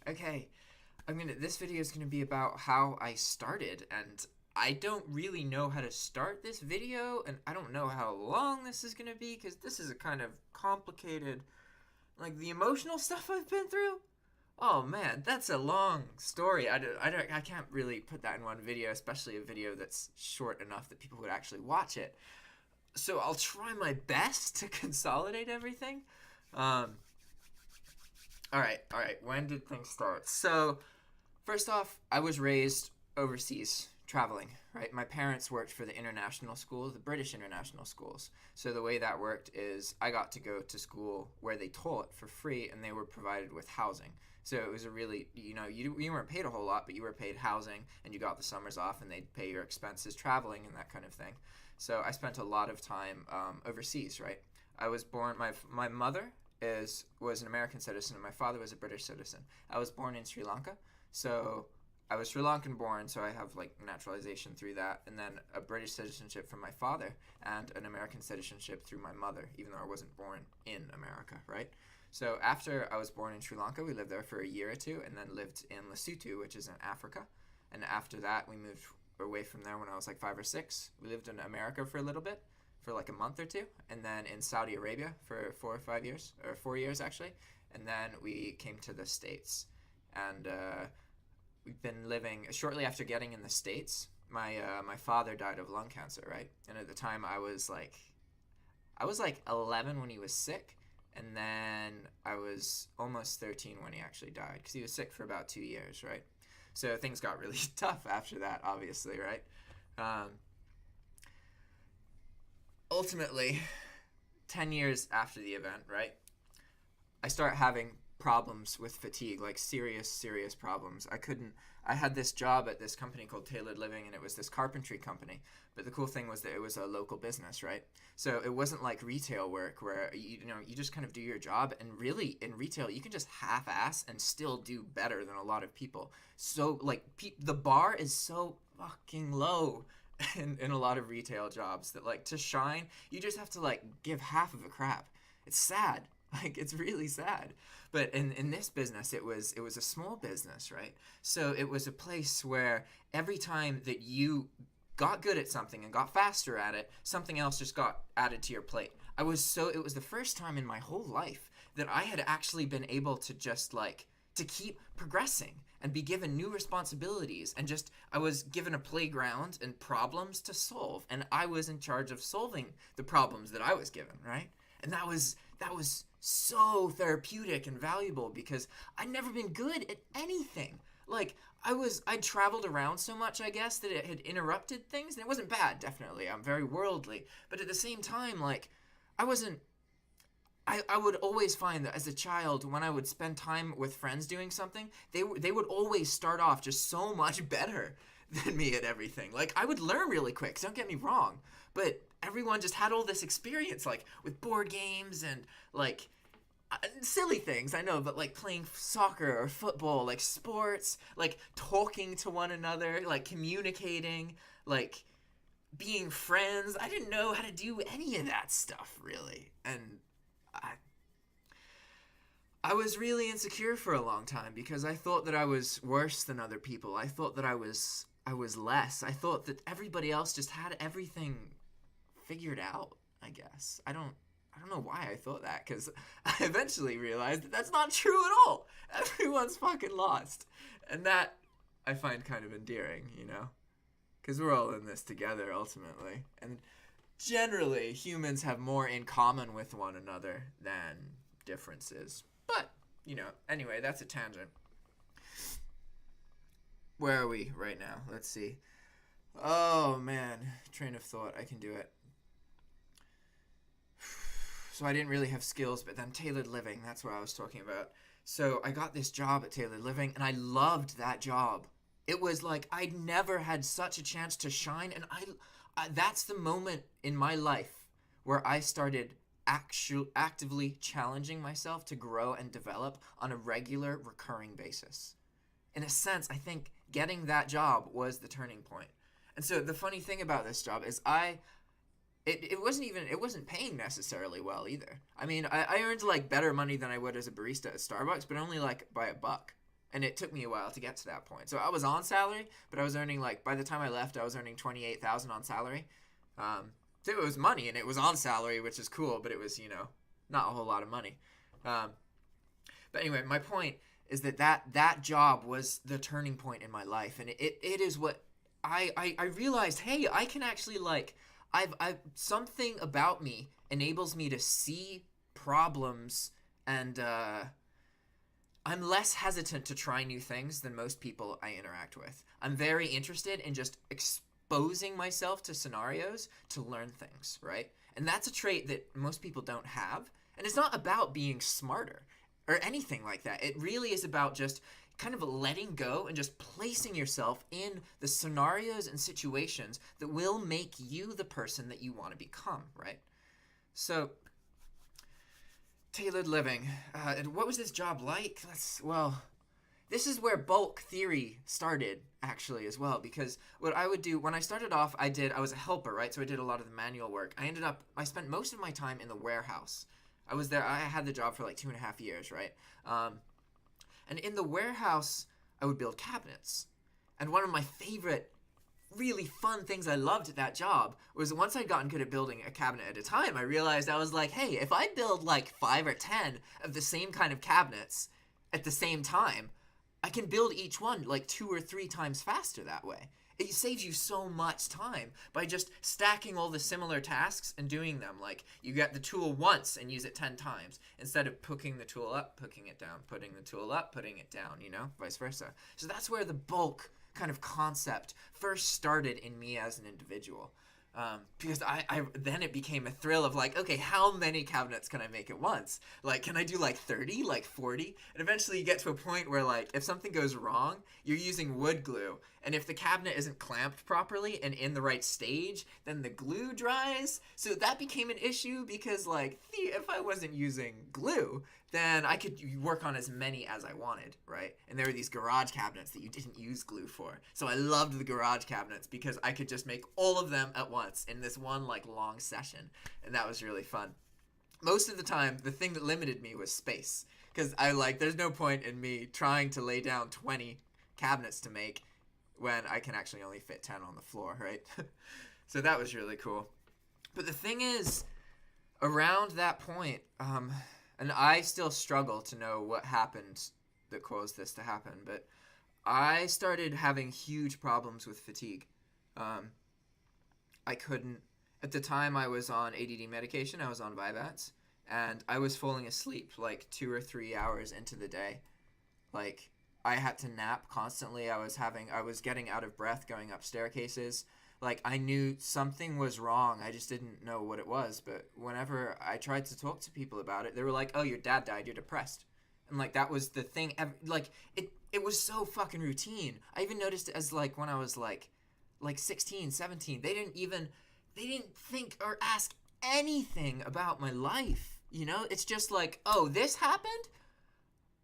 Okay. This video is gonna be about how I started, and I don't really know how to start this video, and I don't know how long this is gonna be, because this is a kind of complicated, like the emotional stuff I've been through. Oh man, that's a long story. I can't really put that in one video, especially a video that's short enough that people would actually watch it. So I'll try my best to consolidate everything. Um, all right. When did things start? So, first off, I was raised overseas, traveling, right? My parents worked for the international schools, the British international schools. So, the way that worked is I got to go to school where they taught for free and they were provided with housing. So, it was a really, you weren't paid a whole lot, but you were paid housing and you got the summers off and they'd pay your expenses traveling and that kind of thing. So, I spent a lot of time overseas, right? I was born, my mother was an American citizen and my father was a British citizen. I was born in Sri Lanka, so I was Sri Lankan born, so I have like naturalization through that, and then a British citizenship from my father and an American citizenship through my mother, even though I wasn't born in America, right? So after I was born in Sri Lanka, we lived there for a year or two, and then lived in Lesotho, which is in Africa. And after that, we moved away from there when I was like 5 or 6. We lived in America for a little bit, for like a month or two, and then in Saudi Arabia for 4 or 5 years, or 4 years actually, and then we came to the States, and we've been living. Shortly after getting in the States, my father died of lung cancer, right? And at the time I was like 11 when he was sick, and then I was almost 13 when he actually died, because he was sick for about 2 years, right? So things got really tough after that, obviously, right? Ultimately, 10 years after the event, right, I start having problems with fatigue, like serious problems. I had this job at this company called Tailored Living, and it was this carpentry company. But the cool thing was that it was a local business, right? So it wasn't like retail work where, you just kind of do your job. And really, in retail, you can just half-ass and still do better than a lot of people. So, like, the bar is so fucking low in a lot of retail jobs that, like, to shine, you just have to, like, give half of a crap. It's sad. Like, it's really sad. But in this business, it was a small business, right? So it was a place where every time that you got good at something and got faster at it, something else just got added to your plate. It was the first time in my whole life that I had actually been able to just, like, to keep progressing and be given new responsibilities, and just I was given a playground and problems to solve, and I was in charge of solving the problems that I was given, right? And that was so therapeutic and valuable, because I'd never been good at anything. Like, I traveled around so much, I guess, that it had interrupted things, and it wasn't bad, definitely. I'm very worldly, but at the same time, like, I would always find that as a child, when I would spend time with friends doing something, they would always start off just so much better than me at everything. Like, I would learn really quick, so don't get me wrong, but everyone just had all this experience, like, with board games and, like, silly things, I know, but, like, playing soccer or football, like, sports, like, talking to one another, like, communicating, like, being friends. I didn't know how to do any of that stuff, really, and I was really insecure for a long time, because I thought that I was worse than other people. I thought that I was less. I thought that everybody else just had everything figured out, I guess. I don't know why I thought that, because I eventually realized that that's not true at all. Everyone's fucking lost. And that I find kind of endearing, because we're all in this together, ultimately. And generally, humans have more in common with one another than differences. But, anyway, that's a tangent. Where are we right now? Let's see. Oh, man. Train of thought. I can do it. So I didn't really have skills, but then Tailored Living, that's what I was talking about. So I got this job at Tailored Living, and I loved that job. It was like I'd never had such a chance to shine, and that's the moment in my life where I started actively challenging myself to grow and develop on a regular, recurring basis. In a sense, I think getting that job was the turning point. And so the funny thing about this job is It wasn't paying necessarily well either. I mean, I earned like better money than I would as a barista at Starbucks, but only like by a buck. And it took me a while to get to that point. So I was on salary, but I was earning like, by the time I left, I was earning 28,000 on salary. So it was money, and it was on salary, which is cool, but it was, not a whole lot of money. But anyway, my point is that job was the turning point in my life, and it is what I realized. Hey, I can actually like I've something about me enables me to see problems, and I'm less hesitant to try new things than most people I interact with. I'm very interested in just exposing myself to scenarios to learn things, right? And that's a trait that most people don't have. And it's not about being smarter or anything like that. It really is about just kind of letting go and just placing yourself in the scenarios and situations that will make you the person that you want to become, right? So, tailored living. And what was this job like? This is where bulk theory started, actually, as well, because what I would do when I started off, I was a helper, right? So I did a lot of the manual work. I spent most of my time in the warehouse. I was there. I had the job for like 2.5 years, right? And in the warehouse, I would build cabinets. And one of my favorite, really fun things I loved at that job was once I'd gotten good at building a cabinet at a time, I realized I was like, hey, if I build like 5 or 10 of the same kind of cabinets at the same time, I can build each one like 2 or 3 times faster that way. It saves you so much time by just stacking all the similar tasks and doing them. Like, you get the tool once and use it 10 times instead of picking the tool up, putting it down, putting the tool up, putting it down, vice versa. So that's where the bulk kind of concept first started in me as an individual. Because I then it became a thrill of like, okay, how many cabinets can I make at once? Like, can I do like 30, like 40? And eventually you get to a point where like, if something goes wrong, you're using wood glue. And if the cabinet isn't clamped properly and in the right stage, then the glue dries. So that became an issue because like, if I wasn't using glue, then I could work on as many as I wanted, right? And there were these garage cabinets that you didn't use glue for. So I loved the garage cabinets because I could just make all of them at once in this one like long session. And that was really fun. Most of the time, the thing that limited me was space. Because there's no point in me trying to lay down 20 cabinets to make when I can actually only fit 10 on the floor, right? So that was really cool. But the thing is, around that point, and I still struggle to know what happened that caused this to happen, but I started having huge problems with fatigue. I couldn't, at the time I was on ADD medication, I was on Vyvanse, and I was falling asleep like 2 or 3 hours into the day. Like, I had to nap constantly. I was getting out of breath going up staircases. Like, I knew something was wrong. I just didn't know what it was. But whenever I tried to talk to people about it, they were like, oh, your dad died. You're depressed. And, like, that was the thing. Like, it was so fucking routine. I even noticed it as, like, when I was, like 16, 17. They didn't think or ask anything about my life. It's just like, oh, this happened?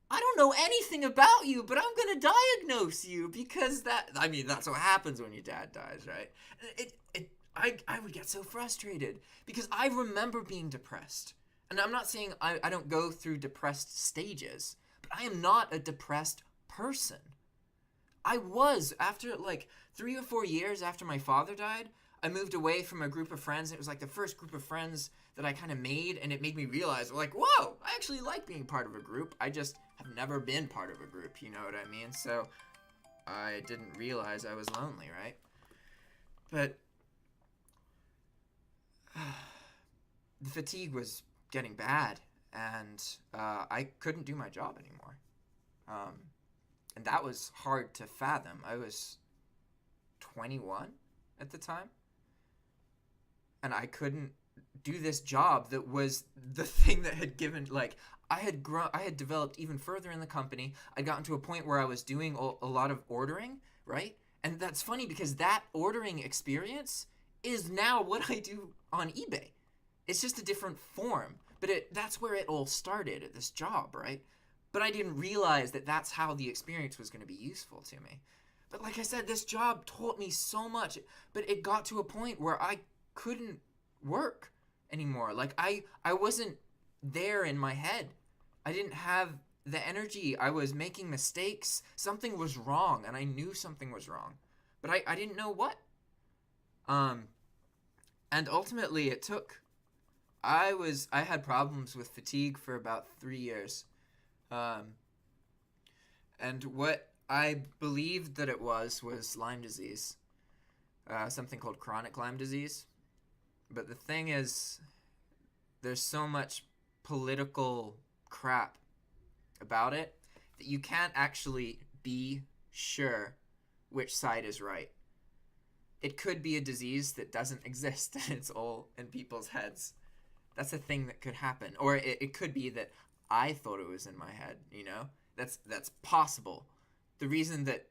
I don't know anything about you, but I'm going to diagnose you because that's what happens when your dad dies, right? I would get so frustrated because I remember being depressed. And I'm not saying I don't go through depressed stages, but I am not a depressed person. I was, after like 3 or 4 years after my father died, I moved away from a group of friends. It was like the first group of friends that I kind of made, and it made me realize, like, whoa, I actually like being part of a group. I just have never been part of a group, you know what I mean? So I didn't realize I was lonely, right? But the fatigue was getting bad, and I couldn't do my job anymore. And that was hard to fathom. I was 21 at the time, and I couldn't do this job that was the thing that had given, like, I had developed even further in the company. I'd gotten to a point where I was doing a lot of ordering, right? And that's funny because that ordering experience is now what I do on eBay. It's just a different form, but that's where it all started at this job, right? But I didn't realize that that's how the experience was going to be useful to me. But like I said, this job taught me so much, but it got to a point where I couldn't work anymore. Like I wasn't there in my head. I didn't have the energy. I was making mistakes. Something was wrong, and I knew something was wrong, but I didn't know what. Um, and ultimately, it took. I had problems with fatigue for about 3 years, um, and what I believed that it was Lyme disease, something called chronic Lyme disease. But the thing is, there's so much political crap about it that you can't actually be sure which side is right. It could be a disease that doesn't exist and it's all in people's heads. That's a thing that could happen. Or it could be that I thought it was in my head, you know? That's possible. The reason that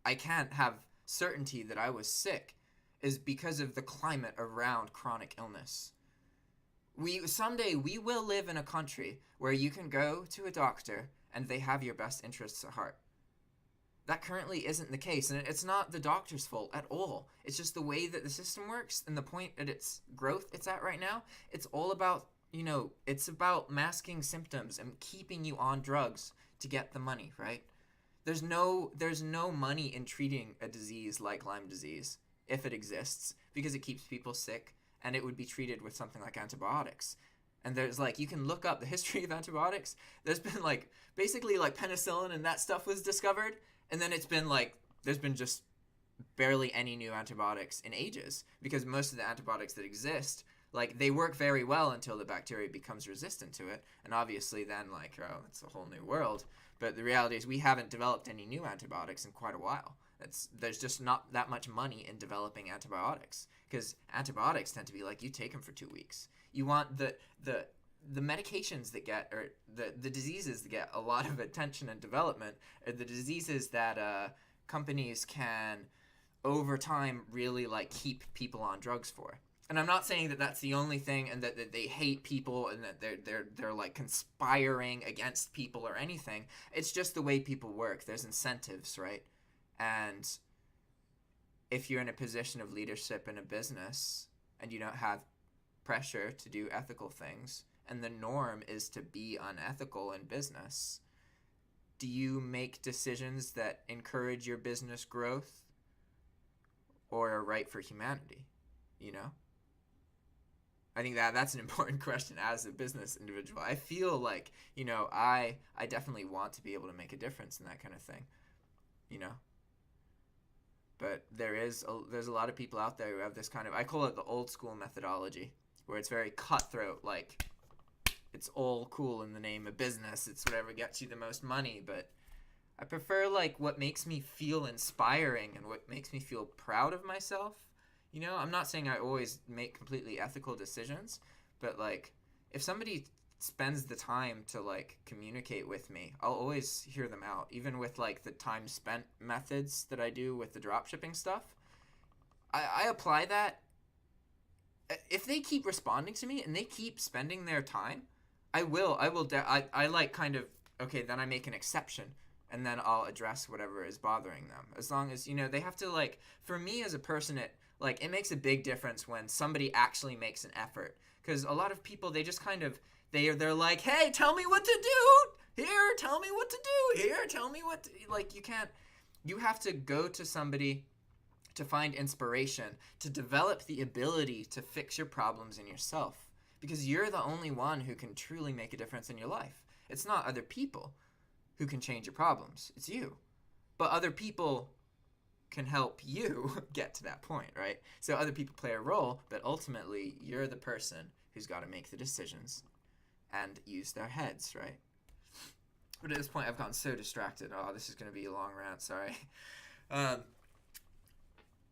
I can't have certainty that I was sick is because of the climate around chronic illness. Someday we will live in a country where you can go to a doctor and they have your best interests at heart. That currently isn't the case, and it's not the doctor's fault at all. It's just the way that the system works and the point at its growth it's at right now. It's all about, it's about masking symptoms and keeping you on drugs to get the money, right? There's no money in treating a disease like Lyme disease, if it exists, because it keeps people sick, and it would be treated with something like antibiotics. And there's you can look up the history of antibiotics. There's been basically penicillin and that stuff was discovered, and then it's been there's been just barely any new antibiotics in ages, because most of the antibiotics that exist, they work very well until the bacteria becomes resistant to it, and obviously then it's a whole new world. But the reality is we haven't developed any new antibiotics in quite a while. There's just not that much money in developing antibiotics, because antibiotics tend to be you take them for 2 weeks. You want the medications that get, or the diseases that get a lot of attention and development, are the diseases that companies can over time really keep people on drugs for. And I'm not saying that that's the only thing, and that they hate people, and that they're conspiring against people or anything. It's just the way people work. There's incentives, right? And if you're in a position of leadership in a business and you don't have pressure to do ethical things, and the norm is to be unethical in business, do you make decisions that encourage your business growth or are right for humanity? I think that's an important question as a business individual. I feel I definitely want to be able to make a difference in that kind of thing, But there's a lot of people out there who have this kind of, I call it the old school methodology, where it's very cutthroat, it's all cool in the name of business. It's whatever gets you the most money. But I prefer what makes me feel inspiring and what makes me feel proud of myself. I'm not saying I always make completely ethical decisions, but if somebody spends the time to communicate with me, I'll always hear them out, even with the time spent methods that I do with the dropshipping stuff. I apply that. If they keep responding to me and they keep spending their time, I kind of, okay, then I make an exception, and then I'll address whatever is bothering them. As long as, they have to for me as a person, it makes a big difference when somebody actually makes an effort. Because a lot of people, they just kind of, they're like, hey, tell me what to do. Here, tell me what to do. Here, tell me what to, you have to go to somebody to find inspiration, to develop the ability to fix your problems in yourself. Because you're the only one who can truly make a difference in your life. It's not other people who can change your problems. It's you. But other people can help you get to that point, right? So other people play a role, but ultimately you're the person who's got to make the decisions and use their heads, right? But at this point, I've gotten so distracted. Oh, this is going to be a long rant, sorry.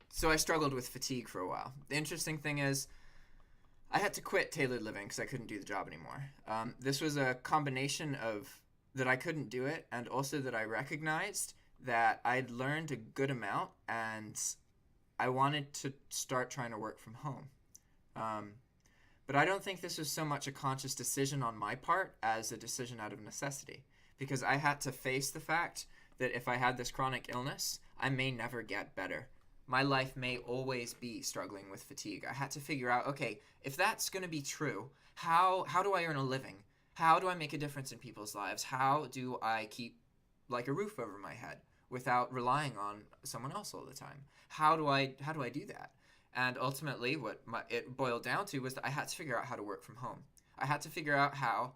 So I struggled with fatigue for a while. The interesting thing is, I had to quit tailored living because I couldn't do the job anymore. This was a combination of that I couldn't do it, and also that I recognized that I'd learned a good amount, and I wanted to start trying to work from home. But I don't think this was so much a conscious decision on my part as a decision out of necessity, because I had to face the fact that if I had this chronic illness, I may never get better. my life may always be struggling with fatigue. I had to figure out, okay, if that's going to be true, how do I earn a living? How do I make a difference in people's lives? How do I keep like a roof over my head without relying on someone else all the time? How do I do that? And ultimately, what it boiled down to was that I had to figure out how to work from home. I had to figure out how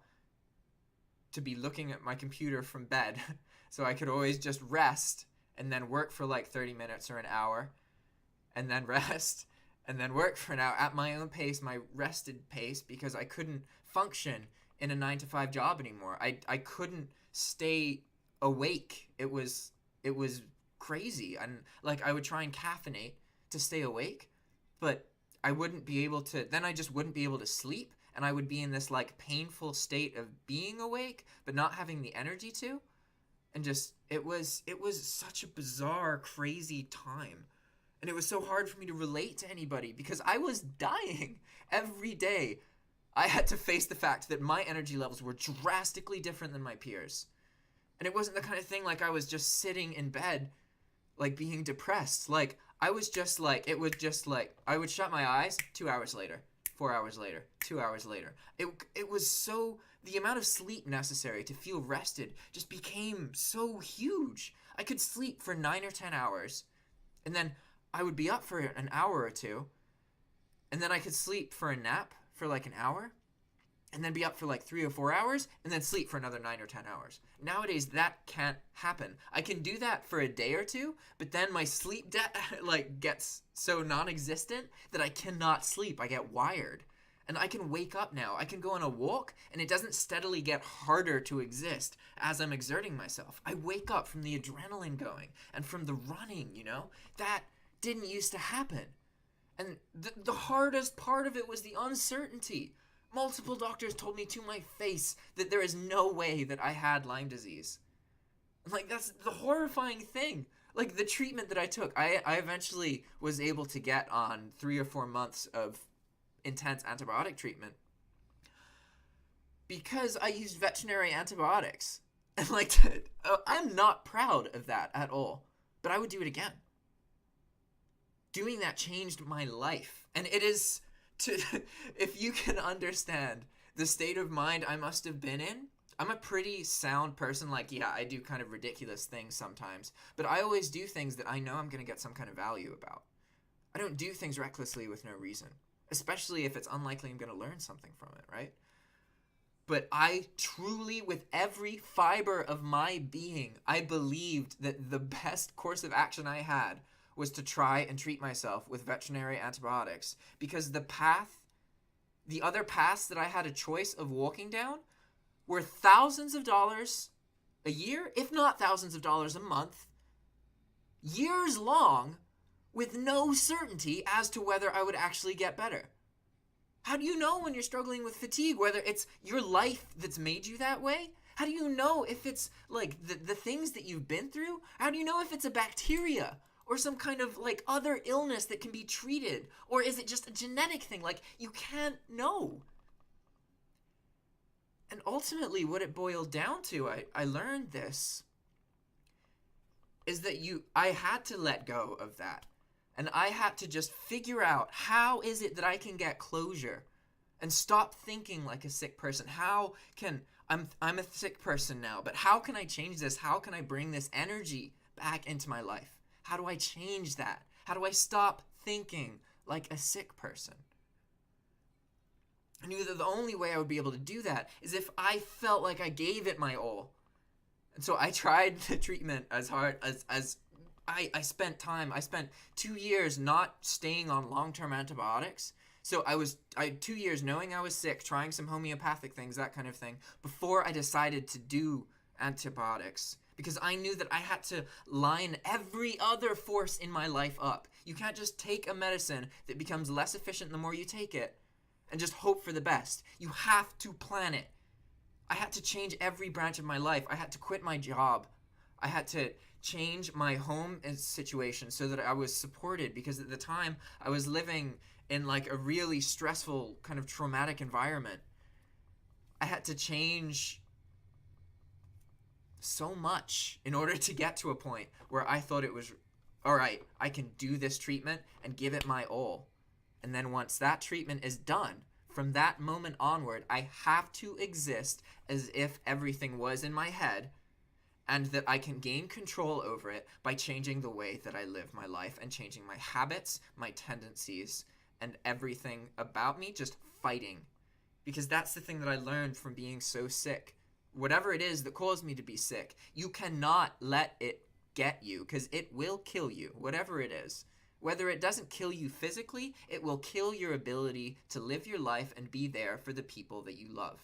to be looking at my computer from bed so I could always just rest and then work for like 30 minutes or an hour and then rest and then work for an hour at my own pace, my rested pace, because I couldn't function in a 9-to-5 job anymore. I couldn't stay awake. It was crazy. And like I would try and caffeinate to stay awake, but I wouldn't be able to, then I just wouldn't be able to sleep, and I would be in this like painful state of being awake but not having the energy to. And just it was such a bizarre, crazy time. And it was so hard for me to relate to anybody because I was dying every day. I had to face the fact that my energy levels were drastically different than my peers. And it wasn't the kind of thing like I was just sitting in bed like being depressed. Like I was just like, it was just like I would shut my eyes, 2 hours later, 4 hours later, 2 hours later. It was so, the amount of sleep necessary to feel rested just became so huge. I could sleep for 9 or 10 hours, and then I would be up for an hour or two, and then I could sleep for a nap for like an hour, and then be up for like 3 or 4 hours, and then sleep for another 9 or 10 hours. Nowadays, that can't happen. I can do that for a day or two, but then my sleep debt like gets so non-existent that I cannot sleep. I get wired. And I can wake up now. I can go on a walk, and it doesn't steadily get harder to exist as I'm exerting myself. I wake up from the adrenaline going and from the running, you know? That didn't used to happen. And the hardest part of it was the uncertainty. Multiple doctors told me to my face that there is no way that I had Lyme disease. Like, that's the horrifying thing. Like, the treatment that I took, I eventually was able to get on 3 or 4 months of intense antibiotic treatment because I used veterinary antibiotics. And, like, I'm not proud of that at all. But I would do it again. Doing that changed my life. And it is... if you can understand the state of mind I must have been in, I'm a pretty sound person. Like, yeah, I do kind of ridiculous things sometimes, but I always do things that I know I'm going to get some kind of value about. I don't do things recklessly with no reason, especially if it's unlikely I'm going to learn something from it, right? But I truly, with every fiber of my being, I believed that the best course of action I had was to try and treat myself with veterinary antibiotics, because the other paths that I had a choice of walking down were thousands of dollars a year, if not thousands of dollars a month, years long, with no certainty as to whether I would actually get better. How do you know when you're struggling with fatigue, whether it's your life that's made you that way? How do you know if it's like the things that you've been through? How do you know if it's a bacteria? Or some kind of like other illness that can be treated? Or is it just a genetic thing? Like, you can't know. And ultimately what it boiled down to, I learned this, is that I had to let go of that. And I had to just figure out, how is it that I can get closure and stop thinking like a sick person? How can, I'm a sick person now, but how can I change this? How can I bring this energy back into my life? How do I change that? How do I stop thinking like a sick person? I knew that the only way I would be able to do that is if I felt like I gave it my all. And so I tried the treatment as hard as I spent time. I spent 2 years not staying on long-term antibiotics. So I 2 years knowing I was sick, trying some homeopathic things, that kind of thing, before I decided to do antibiotics. Because I knew that I had to line every other force in my life up. You can't just take a medicine that becomes less efficient the more you take it and just hope for the best. You have to plan it. I had to change every branch of my life. I had to quit my job. I had to change my home situation so that I was supported, because at the time I was living in like a really stressful kind of traumatic environment. I had to change so much in order to get to a point where I thought it was all right, I can do this treatment and give it my all. And then once that treatment is done, from that moment onward, I have to exist as if everything was in my head, and that I can gain control over it by changing the way that I live my life and changing my habits, my tendencies, and everything about me, just fighting. Because that's the thing that I learned from being so sick. Whatever it is that caused me to be sick, you cannot let it get you, because it will kill you, whatever it is. Whether it doesn't kill you physically, it will kill your ability to live your life and be there for the people that you love.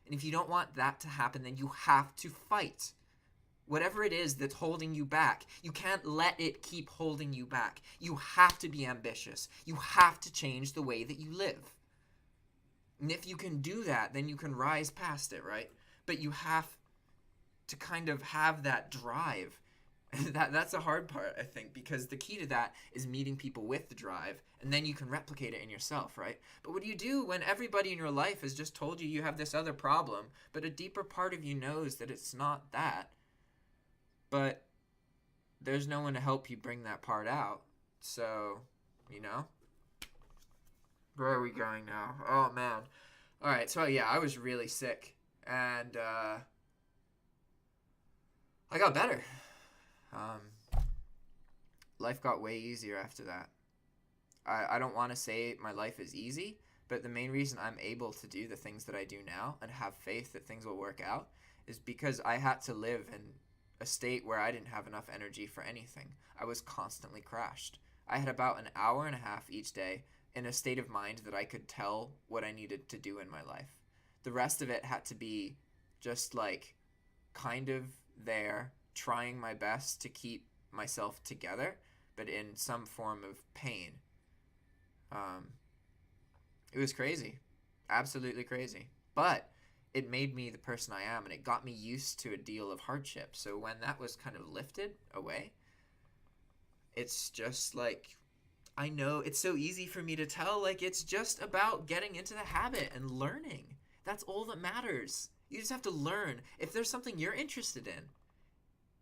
And if you don't want that to happen, then you have to fight. Whatever it is that's holding you back, you can't let it keep holding you back. You have to be ambitious. You have to change the way that you live. And if you can do that, then you can rise past it, right? But you have to kind of have that drive. That's a hard part, I think, because the key to that is meeting people with the drive, and then you can replicate it in yourself, right? But what do you do when everybody in your life has just told you have this other problem, but a deeper part of you knows that it's not that? But there's no one to help you bring that part out. So, where are we going now? Oh, man. All right, so yeah, I was really sick, and I got better. Life got way easier after that. I don't want to say my life is easy, but the main reason I'm able to do the things that I do now and have faith that things will work out is because I had to live in a state where I didn't have enough energy for anything. I was constantly crashed. I had about an hour and a half each day in a state of mind that I could tell what I needed to do in my life. The rest of it had to be just like kind of there, trying my best to keep myself together, but in some form of pain. It was crazy. Absolutely crazy. But it made me the person I am, and it got me used to a deal of hardship. So when that was kind of lifted away, it's just like, I know it's so easy for me to tell, like, it's just about getting into the habit and learning. That's all that matters. You just have to learn. If there's something you're interested in,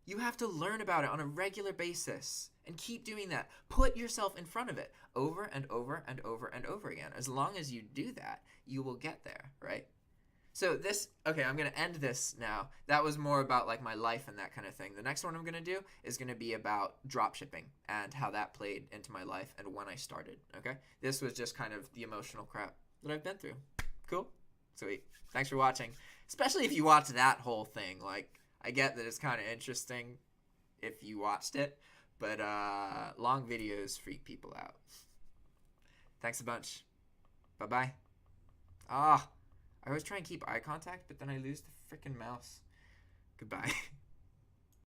you have to learn about it on a regular basis and keep doing that. Put yourself in front of it over and over and over and over again. As long as you do that, you will get there, right? So okay, I'm going to end this now. That was more about like my life and that kind of thing. The next one I'm going to do is going to be about drop shipping and how that played into my life and when I started, okay? This was just kind of the emotional crap that I've been through. Cool? Sweet. Thanks for watching. Especially if you watch that whole thing. Like, I get that it's kind of interesting if you watched it, but long videos freak people out. Thanks a bunch. Bye-bye. I always try and keep eye contact, but then I lose the freaking mouse. Goodbye.